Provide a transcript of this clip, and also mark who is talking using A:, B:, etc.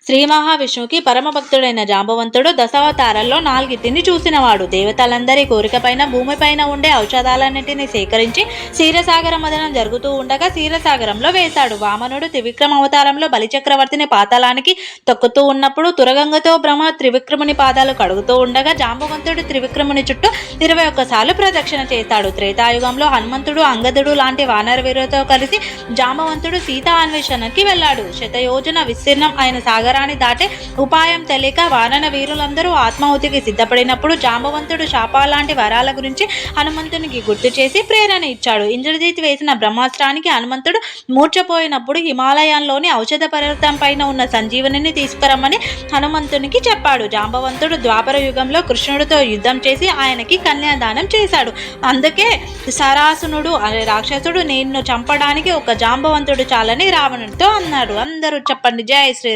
A: శ్రీ మహావిష్ణువుకి పరమభక్తుడైన జాంబవంతుడు దశావతారాల్లో నాలుగిటిని చూసినవాడు. దేవతలందరి కోరికపైన భూమిపైన ఉండే ఔషధాలన్నింటినీ సేకరించి క్షీరసాగర మదనం జరుగుతూ ఉండగా క్షీరసాగరంలో వేశాడు. వామనుడు త్రివిక్రమ అవతారంలో బలిచక్రవర్తిని పాతాళానికి తొక్కుతూ ఉన్నప్పుడు తురగంగతో బ్రహ్మ త్రివిక్రముని పాదాలు కడుగుతూ ఉండగా జాంబవంతుడు త్రివిక్రముని చుట్టూ 21 సార్లు ప్రదక్షిణ చేశాడు. త్రేతాయుగంలో హనుమంతుడు అంగదుడు లాంటి వానర వీరులతో కలిసి జాంబవంతుడు సీతా అన్వేషణకి వెళ్ళాడు. శతయోజన విస్తీర్ణం అయిన సాగరాన్ని దాటే ఉపాయం తెలియక వానర వీరులందరూ ఆత్మాహుతికి సిద్ధపడినప్పుడు జాంబవంతుడు శాపాలాంటి వరాల గురించి హనుమంతునికి గుర్తు చేసి ప్రేరణ ఇచ్చాడు. ఇంద్రజిత్ వేసిన బ్రహ్మాస్త్రానికి హనుమంతుడు మూర్ఛపోయినప్పుడు హిమాలయంలోని ఔషధ పర్వతం పైన ఉన్న సంజీవనిని తీసుకురమ్మని హనుమంతునికి చెప్పాడు. జాంబవంతుడు ద్వాపర యుగంలో కృష్ణుడితో యుద్ధం చేసి ఆయనకి కన్యాదానం చేశాడు. అందుకే సరాసునుడు అనే రాక్షసుడు నిన్ను చంపడానికి ఒక జాంబవంతుడు చాలని రావణుడితో అన్నాడు. అందరూ చెప్పండి, జై శ్రీ.